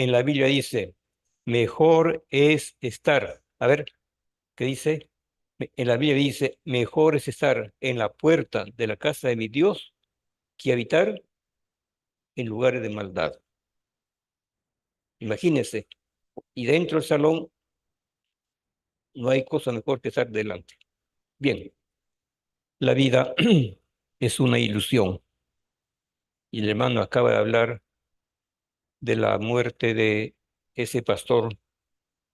En la Biblia dice, mejor es estar. A ver, ¿qué dice? En la Biblia dice, mejor es estar en la puerta de la casa de mi Dios que habitar en lugares de maldad. Imagínense, y dentro del salón no hay cosa mejor que estar delante. Bien, la vida es una ilusión. Y el hermano acaba de hablar de la muerte de ese pastor,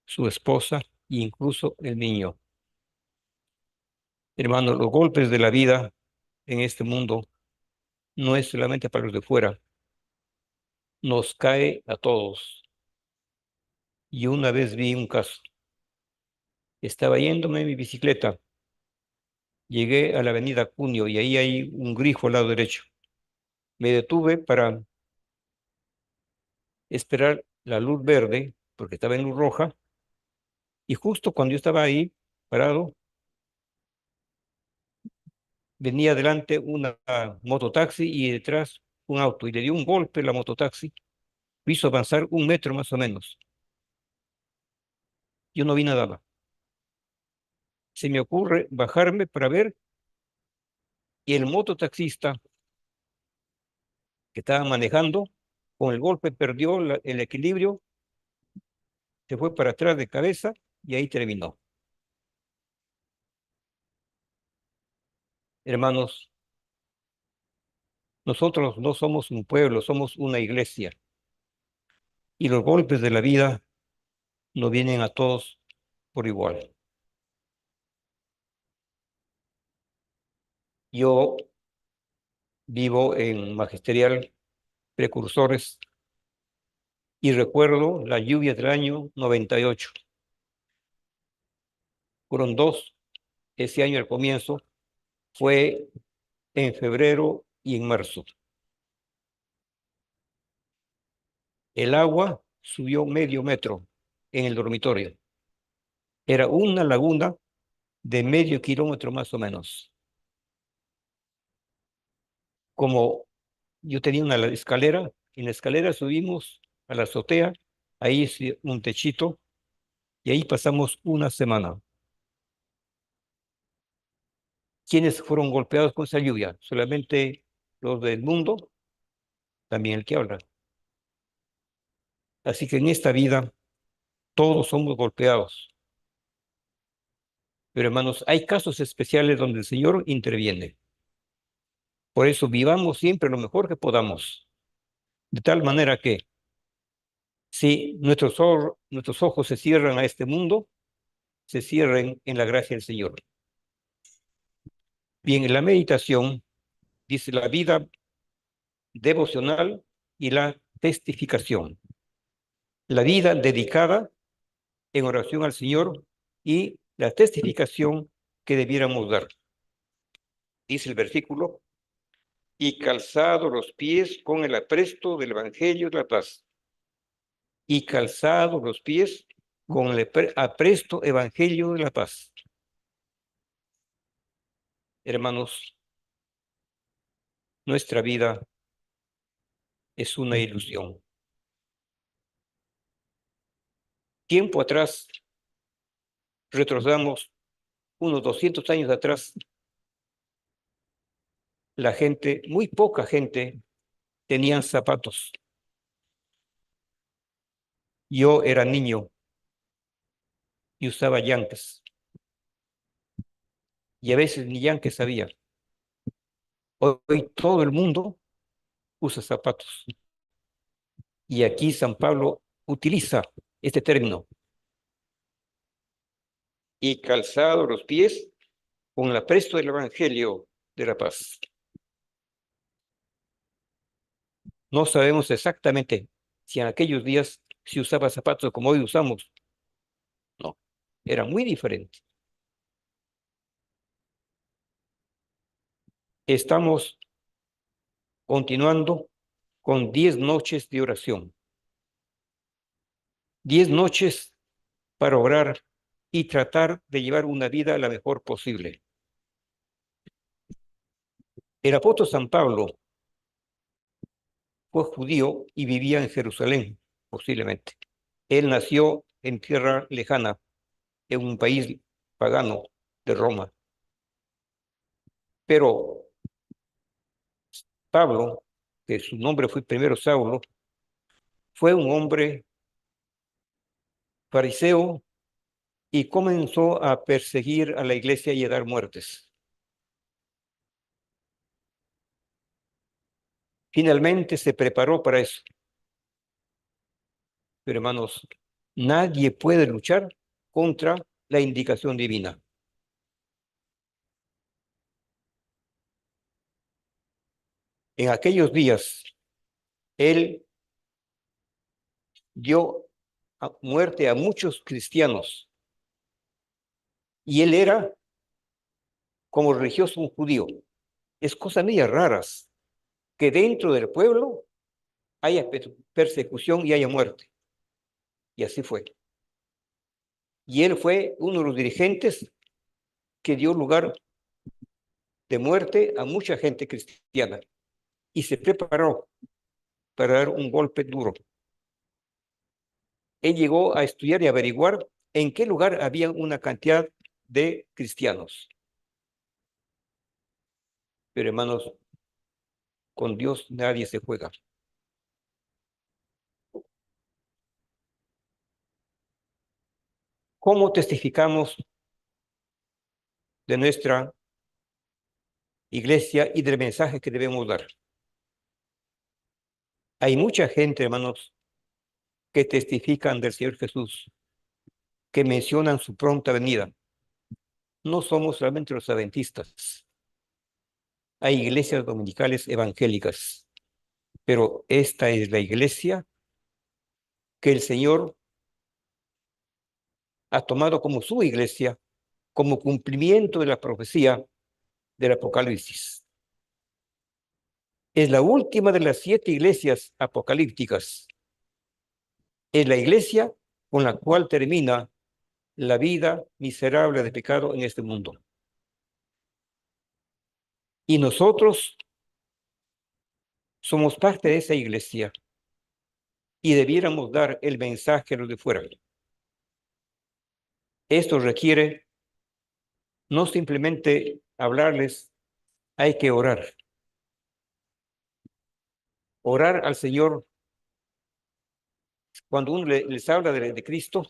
su esposa e incluso el niño. Hermano, los golpes de la vida en este mundo no es solamente para los de fuera, nos cae a todos. Y una vez vi un caso. Estaba yéndome en mi bicicleta, llegué a la avenida Cunio y ahí hay un grifo al lado derecho. Me detuve para esperar la luz verde, porque estaba en luz roja, y justo cuando yo estaba ahí parado, venía adelante una mototaxi y detrás un auto, y le dio un golpe la mototaxi, lo hizo avanzar 1 metro más o menos. Yo no vi nada más. Se me ocurre bajarme para ver, y el mototaxista que estaba manejando, con el golpe perdió el equilibrio, se fue para atrás de cabeza y ahí terminó. Hermanos, nosotros no somos un pueblo, somos una iglesia. Y los golpes de la vida no vienen a todos por igual. Yo vivo en Magisterial Precursores y recuerdo la lluvia del año 98. Fueron dos. Ese año al comienzo fue en febrero y en marzo. El agua subió medio metro en el dormitorio. Era una laguna de medio kilómetro más o menos. Como yo tenía una escalera, en la escalera subimos a la azotea, ahí es un techito, y ahí pasamos una semana. ¿Quiénes fueron golpeados con esa lluvia? Solamente los del mundo, también el que habla. Así que en esta vida todos somos golpeados. Pero hermanos, hay casos especiales donde el Señor interviene. Por eso vivamos siempre lo mejor que podamos. De tal manera que si nuestros ojos se cierran a este mundo, se cierren en la gracia del Señor. Bien, en la meditación dice la vida devocional y la testificación. La vida dedicada en oración al Señor y la testificación que debiéramos dar. Dice el versículo, y calzado los pies con el apresto del Evangelio de la paz. Y calzado los pies con el apresto Evangelio de la paz. Hermanos, nuestra vida es una ilusión. Tiempo atrás, retrocedamos unos 200 años atrás, la gente, muy poca gente, tenían zapatos. Yo era niño y usaba llanques. Y a veces ni llanques había. Hoy todo el mundo usa zapatos. Y aquí San Pablo utiliza este término. Y calzado los pies con el apresto del Evangelio de la paz. No sabemos exactamente si en aquellos días se usaba zapatos como hoy usamos. No, era muy diferente. Estamos continuando con 10 noches de oración. 10 noches para orar y tratar de llevar una vida la mejor posible. El apóstol San Pablo fue judío y vivía en Jerusalén. posiblemente. Él nació en tierra lejana, en un país pagano de Roma. Pero Pablo, que su nombre fue primero Saulo, fue un hombre fariseo y comenzó a perseguir a la iglesia y a dar muertes. Finalmente se preparó para eso. Pero hermanos, nadie puede luchar contra la indicación divina. En aquellos días, él dio muerte a muchos cristianos y él era como religioso un judío. Es cosa media raras que dentro del pueblo haya persecución y haya muerte. Y así fue. Y él fue uno de los dirigentes que dio lugar de muerte a mucha gente cristiana y se preparó para dar un golpe duro. Él llegó a estudiar y averiguar en qué lugar había una cantidad de cristianos. Pero hermanos, con Dios nadie se juega. ¿Cómo testificamos de nuestra iglesia y del mensaje que debemos dar? Hay mucha gente, hermanos, que testifican del Señor Jesús, que mencionan su pronta venida. No somos realmente los adventistas. Hay iglesias dominicales evangélicas, pero esta es la iglesia que el Señor ha tomado como su iglesia, como cumplimiento de la profecía del Apocalipsis. Es la última de las 7 iglesias apocalípticas. Es la iglesia con la cual termina la vida miserable de pecado en este mundo. Y nosotros somos parte de esa iglesia y debiéramos dar el mensaje a los de fuera. Esto requiere no simplemente hablarles, hay que orar. Orar al Señor cuando uno les habla de Cristo,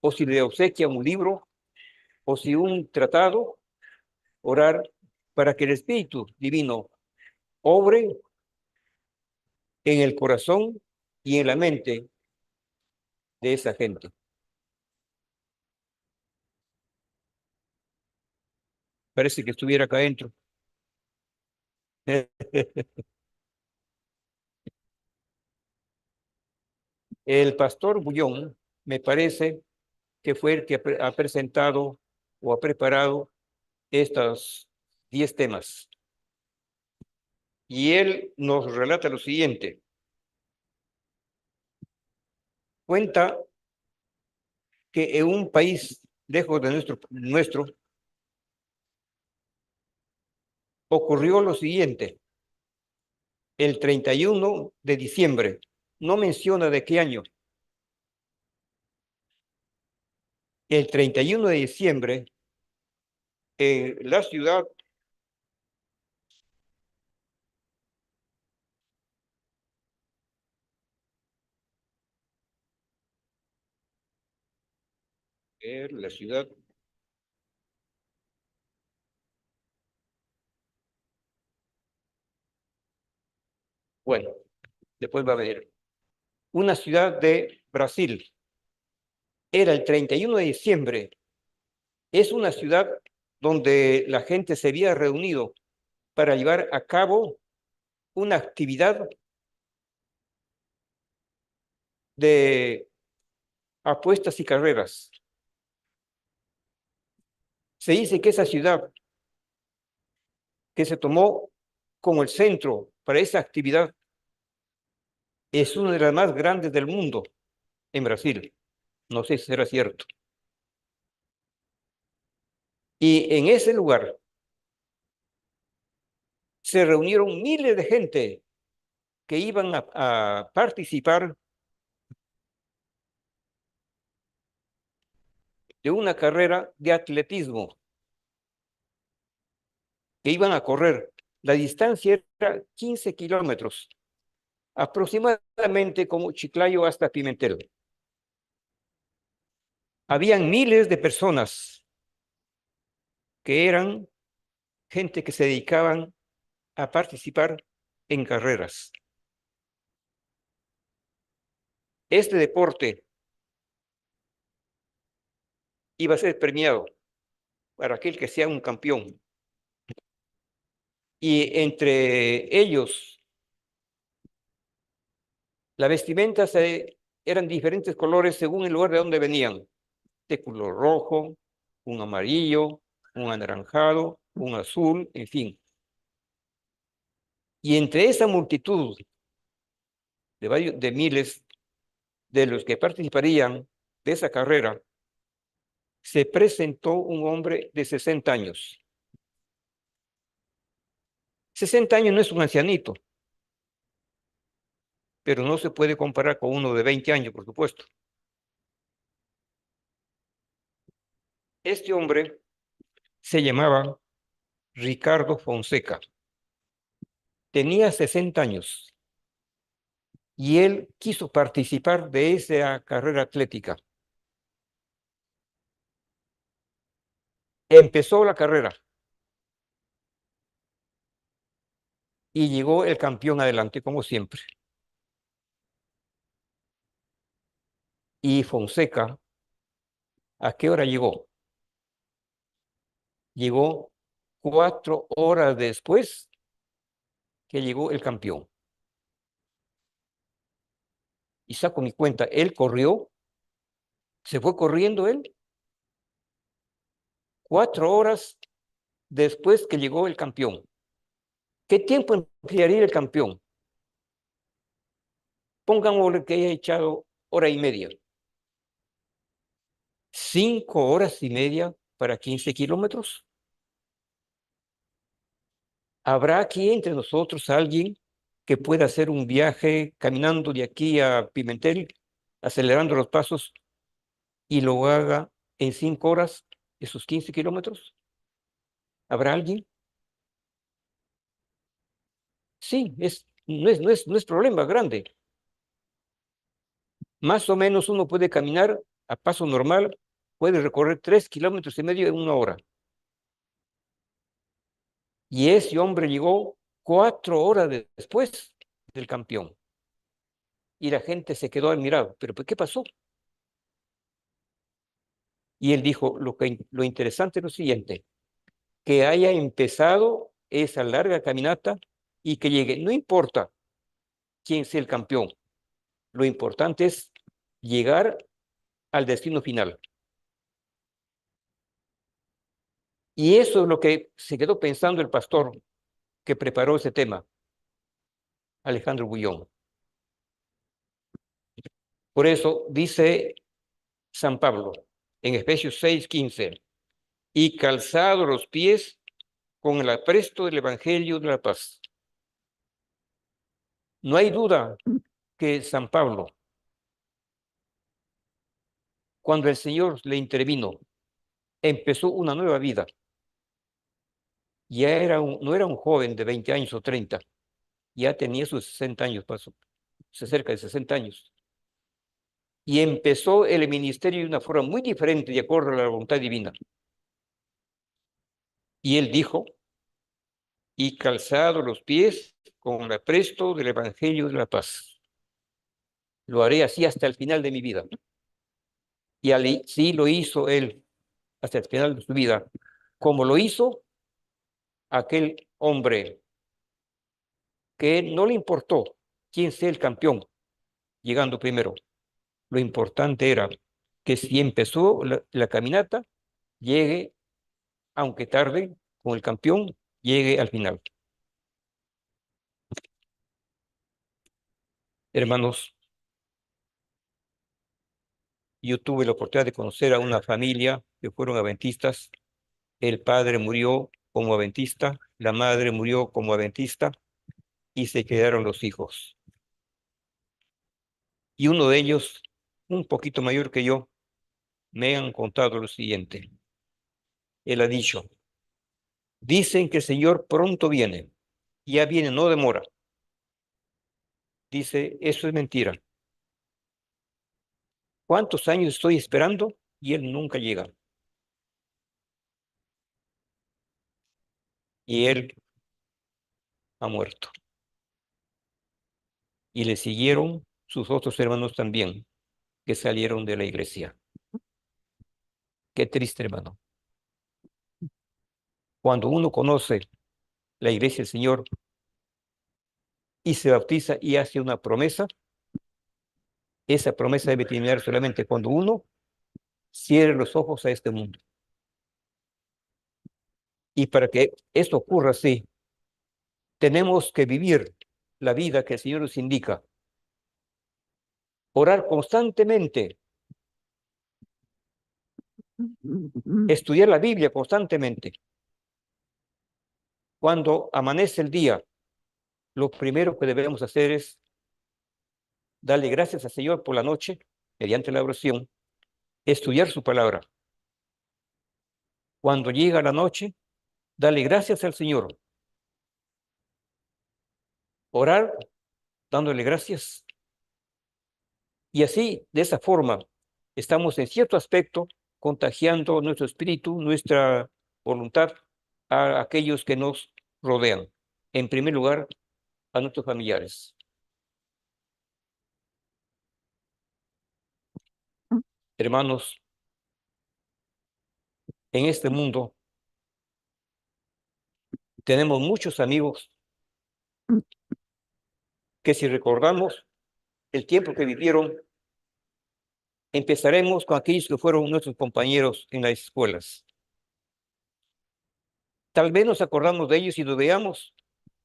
o si le obsequia un libro, o si un tratado, orar para que el Espíritu Divino obre en el corazón y en la mente de esa gente. Parece que estuviera acá adentro. El pastor Bullón me parece que fue el que ha presentado o ha preparado estos 10 temas. Y él nos relata lo siguiente. Cuenta que en un país lejos de nuestro ocurrió lo siguiente. El 31 de diciembre, no menciona de qué año. El 31 de diciembre, en la ciudad la ciudad, bueno, después va a venir, una ciudad de Brasil. Era el 31 de diciembre. Es una ciudad donde la gente se había reunido para llevar a cabo una actividad de apuestas y carreras. Se dice que esa ciudad que se tomó como el centro para esa actividad es una de las más grandes del mundo en Brasil. No sé si será cierto. Y en ese lugar se reunieron miles de gente que iban a participar de una carrera de atletismo que iban a correr. La distancia era 15 kilómetros, aproximadamente como Chiclayo hasta Pimentel. Habían miles de personas que eran gente que se dedicaban a participar en carreras. Este deporte iba a ser premiado para aquel que sea un campeón. Y entre ellos, la vestimenta eran diferentes colores según el lugar de donde venían. De color rojo, un amarillo, un anaranjado, un azul, en fin. Y entre esa multitud de miles de los que participarían de esa carrera, se presentó un hombre de 60 años. 60 años no es un ancianito, pero no se puede comparar con uno de 20 años, por supuesto. Este hombre se llamaba Ricardo Fonseca. Tenía 60 años y él quiso participar de esa carrera atlética. Empezó la carrera y llegó el campeón adelante, como siempre. Y Fonseca, ¿a qué hora llegó? Llegó 4 horas después que llegó el campeón. Y saco mi cuenta, él corrió, se fue corriendo él, 4 horas después que llegó el campeón. ¿Qué tiempo emplearía el campeón? Pongámosle que haya echado hora y media. 5 horas y media para 15 kilómetros. ¿Habrá aquí entre nosotros alguien que pueda hacer un viaje caminando de aquí a Pimentel, acelerando los pasos y lo haga en 5 horas esos 15 kilómetros? ¿Habrá alguien? Sí, no es problema grande. Más o menos uno puede caminar a paso normal, puede recorrer 3,5 kilómetros en 1 hora. Y ese hombre llegó 4 horas después del campeón. Y la gente se quedó admirado. ¿Pero qué pasó? Y él dijo, lo interesante es lo siguiente, que haya empezado esa larga caminata y que llegue. No importa quién sea el campeón, lo importante es llegar al destino final. Y eso es lo que se quedó pensando el pastor que preparó ese tema, Alejandro Bullón. Por eso dice San Pablo en Efesios 6:15, y calzado los pies con el apresto del Evangelio de la paz. No hay duda que San Pablo, cuando el Señor le intervino, empezó una nueva vida. No era un joven de 20 años o 30, ya tenía sus 60 años, pasó, cerca de 60 años. Y empezó el ministerio de una forma muy diferente, de acuerdo a la voluntad divina. Y él dijo, y calzado los pies con el apresto del Evangelio de la paz. Lo haré así hasta el final de mi vida. Y sí lo hizo él hasta el final de su vida, como lo hizo aquel hombre que no le importó quién sea el campeón llegando primero. Lo importante era que si empezó la caminata, llegue, aunque tarde, con el campeón, llegue al final. Hermanos, yo tuve la oportunidad de conocer a una familia que fueron adventistas. El padre murió como adventista, la madre murió como adventista y se quedaron los hijos. Y uno de ellos, un poquito mayor que yo, me han contado lo siguiente. Él ha dicho, dicen que el Señor pronto viene. Ya viene, no demora. Dice, eso es mentira. ¿Cuántos años estoy esperando? Y Él nunca llega. Y Él ha muerto. Y le siguieron sus otros hermanos también, que salieron de la iglesia. Qué triste, hermano. Cuando uno conoce la iglesia del Señor y se bautiza y hace una promesa, esa promesa debe terminar solamente cuando uno cierre los ojos a este mundo. Y para que esto ocurra así, tenemos que vivir la vida que el Señor nos indica. Orar constantemente, estudiar la Biblia constantemente. Cuando amanece el día, lo primero que debemos hacer es darle gracias al Señor por la noche, mediante la oración, estudiar su palabra. Cuando llega la noche, darle gracias al Señor, orar dándole gracias. Y así, de esa forma, estamos en cierto aspecto contagiando nuestro espíritu, nuestra voluntad a aquellos que nos rodean. En primer lugar, a nuestros familiares. Hermanos, en este mundo tenemos muchos amigos que si recordamos el tiempo que vivieron, empezaremos con aquellos que fueron nuestros compañeros en las escuelas. Tal vez nos acordamos de ellos y los veamos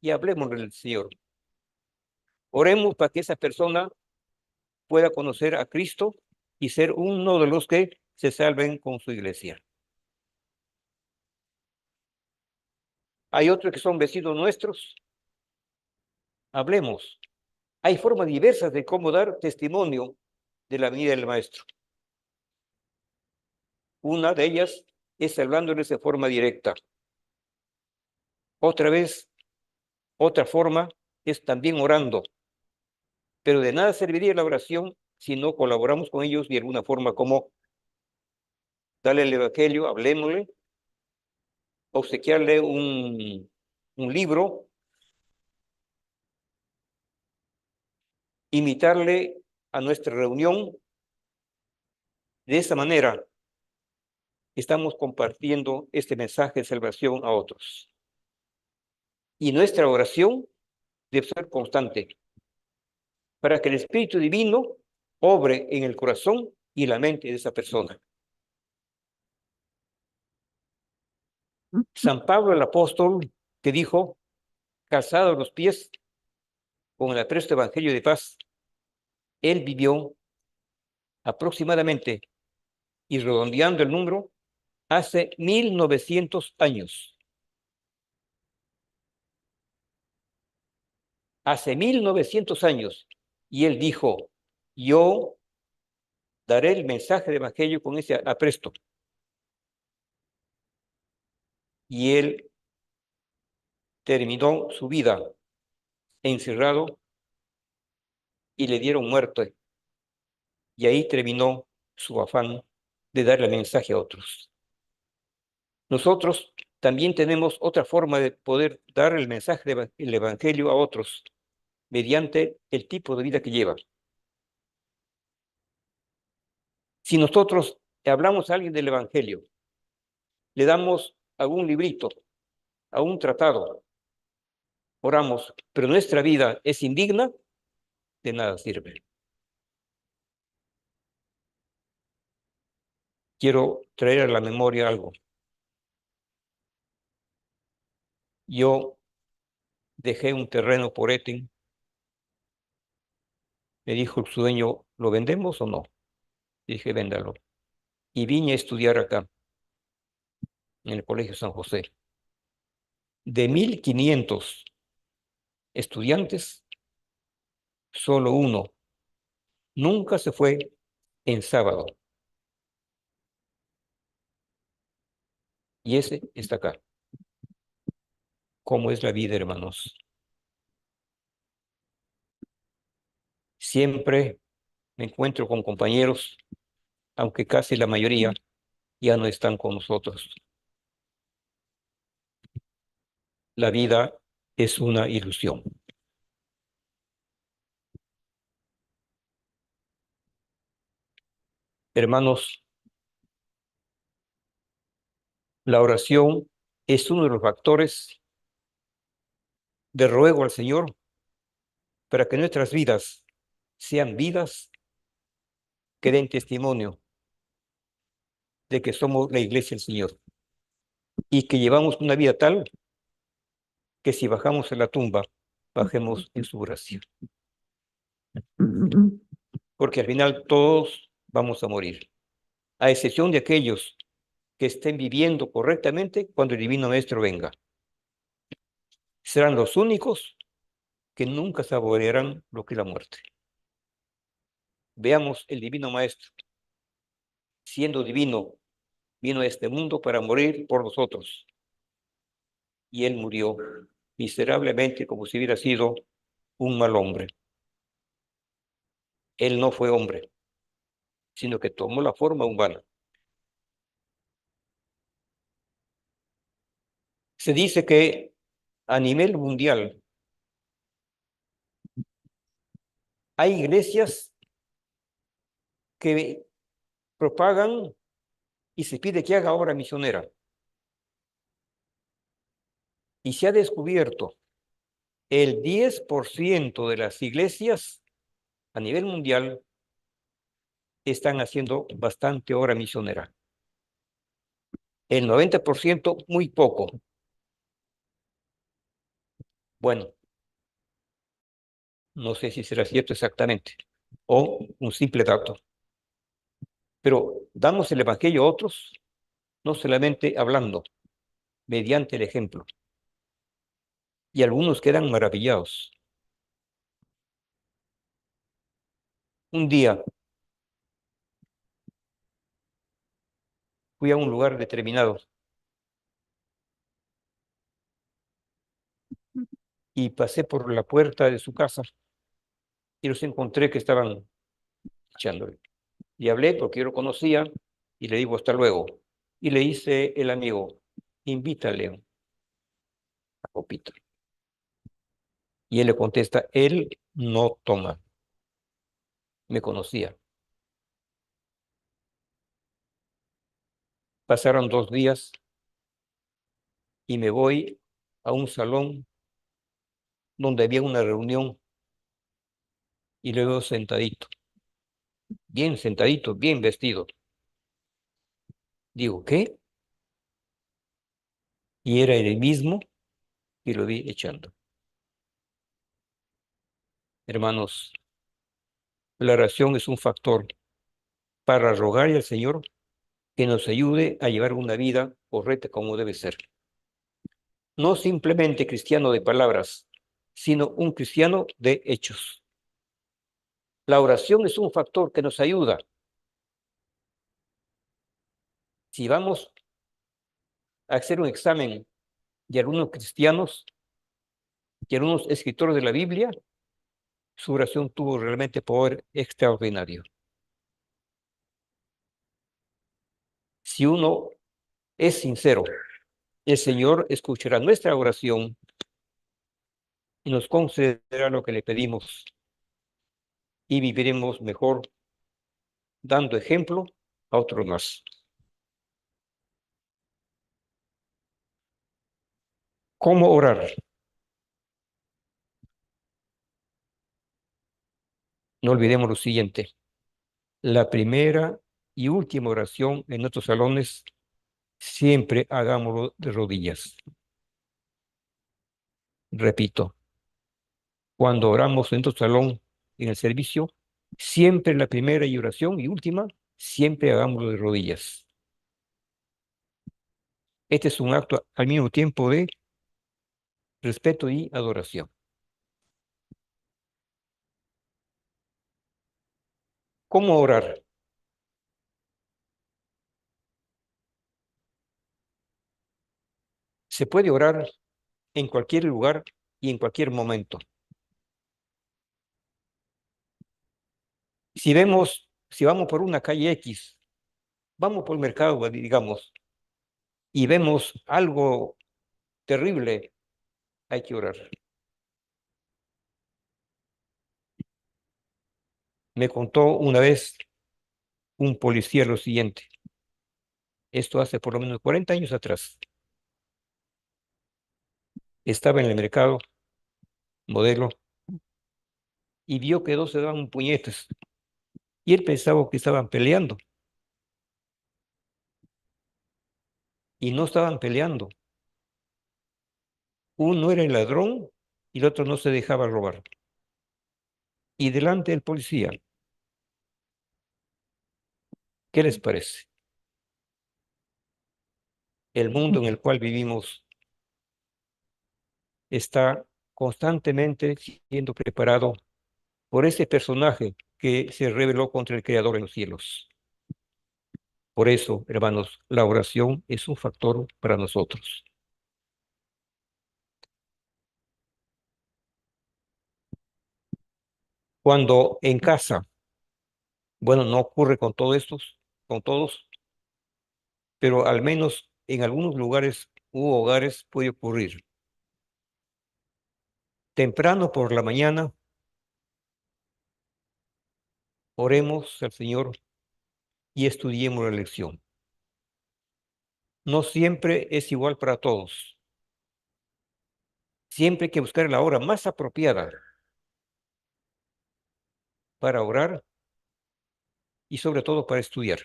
y hablemos del Señor. Oremos para que esa persona pueda conocer a Cristo y ser uno de los que se salven con su iglesia. Hay otros que son vecinos nuestros. Hablemos. Hay formas diversas de cómo dar testimonio de la vida del Maestro. Una de ellas es hablándoles de forma directa. Otra forma es también orando. Pero de nada serviría la oración si no colaboramos con ellos de alguna forma, como darle el evangelio, hablemosle, obsequiarle un libro, invitarle a nuestra reunión. De esa manera estamos compartiendo este mensaje de salvación a otros. Y nuestra oración debe ser constante para que el Espíritu Divino obre en el corazón y la mente de esa persona. San Pablo el apóstol que dijo, calzados los pies con el apresto evangelio de paz, él vivió aproximadamente, y redondeando el número, hace 1900 años. Hace 1900 años. Y él dijo, yo daré el mensaje de evangelio con ese apresto. Y él terminó su vida encerrado y le dieron muerte. Y ahí terminó su afán de darle el mensaje a otros. Nosotros también tenemos otra forma de poder dar el mensaje del evangelio a otros mediante el tipo de vida que lleva. Si nosotros hablamos a alguien del evangelio, le damos algún librito, a un tratado, oramos, pero nuestra vida es indigna, de nada sirve. Quiero traer a la memoria algo. Yo dejé un terreno por Etten. Me dijo el dueño, ¿lo vendemos o no? Dije, véndalo. Y vine a estudiar acá, en el Colegio San José. De 1500 estudiantes, solo uno nunca se fue en sábado. y ese está acá. ¿Cómo es la vida, hermanos? Siempre me encuentro con compañeros, aunque casi la mayoría ya no están con nosotros. La vida es una ilusión. Hermanos, la oración es uno de los factores de ruego al Señor para que nuestras vidas sean vidas que den testimonio de que somos la iglesia del Señor y que llevamos una vida tal que si bajamos en la tumba, bajemos en su gracia. Porque al final todos vamos a morir, a excepción de aquellos que estén viviendo correctamente cuando el Divino Maestro venga. Serán los únicos que nunca saborearán lo que es la muerte. Veamos el Divino Maestro, siendo divino, vino a este mundo para morir por nosotros. Y él murió miserablemente como si hubiera sido un mal hombre. Él no fue hombre, sino que tomó la forma humana. Se dice que a nivel mundial hay iglesias que propagan y se pide que haga obra misionera. Y se ha descubierto el 10% de las iglesias a nivel mundial están haciendo bastante obra misionera. El 90% muy poco. Bueno, no sé si será cierto exactamente o un simple dato, pero damos el evangelio a otros, no solamente hablando, mediante el ejemplo. Y algunos quedan maravillados. Un día fui a un lugar determinado y pasé por la puerta de su casa y los encontré que estaban echándole. Y hablé porque yo lo conocía y le digo hasta luego. Y le dice el amigo, invítale a copita. Y él le contesta, él no toma. Me conocía. Pasaron 2 días y me voy a un salón donde había una reunión y le veo sentadito, bien vestido. Digo, ¿qué? Y era el mismo que lo vi echando. Hermanos, la oración es un factor para rogarle al Señor que nos ayude a llevar una vida correcta como debe ser. No simplemente cristiano de palabras, sino un cristiano de hechos. La oración es un factor que nos ayuda. Si vamos a hacer un examen de algunos cristianos y algunos escritores de la Biblia, su oración tuvo realmente poder extraordinario. Si uno es sincero, el Señor escuchará nuestra oración y nos concederá lo que le pedimos y viviremos mejor dando ejemplo a otros más. ¿Cómo orar? No olvidemos lo siguiente. La primera y última oración en nuestros salones, siempre hagámoslo de rodillas. Repito, cuando oramos en nuestro salón, en el servicio, siempre la primera y oración y última, siempre hagámoslo de rodillas. Este es un acto al mismo tiempo de respeto y adoración. ¿Cómo orar? Se puede orar en cualquier lugar y en cualquier momento. Si vamos por una calle X, vamos por el mercado, digamos, y vemos algo terrible, hay que orar. Me contó una vez un policía lo siguiente, esto hace por lo menos 40 años atrás. Estaba en el mercado, modelo, y vio que dos se daban puñetes, y él pensaba que estaban peleando, y no estaban peleando. Uno era el ladrón y el otro no se dejaba robar. Y delante del policía, ¿qué les parece? El mundo en el cual vivimos está constantemente siendo preparado por ese personaje que se rebeló contra el Creador en los cielos. Por eso, hermanos, la oración es un factor para nosotros. Cuando en casa, bueno, no ocurre con todos estos, con todos, pero al menos en algunos lugares u hogares puede ocurrir. Temprano por la mañana, oremos al Señor y estudiemos la lección. No siempre es igual para todos. Siempre hay que buscar la hora más apropiada para orar y sobre todo para estudiar.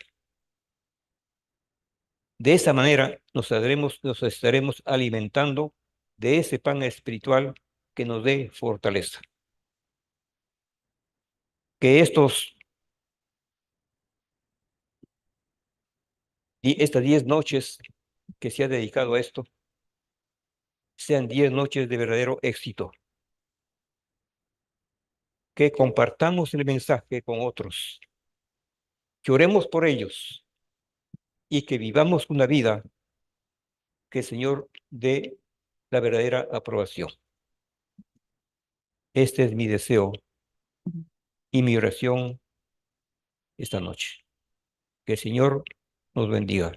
De esa manera nos estaremos alimentando de ese pan espiritual que nos dé fortaleza. Que estas 10 noches que se ha dedicado a esto sean 10 noches de verdadero éxito. Que compartamos el mensaje con otros, que oremos por ellos y que vivamos una vida que el Señor dé la verdadera aprobación. Este es mi deseo y mi oración esta noche. Que el Señor nos bendiga.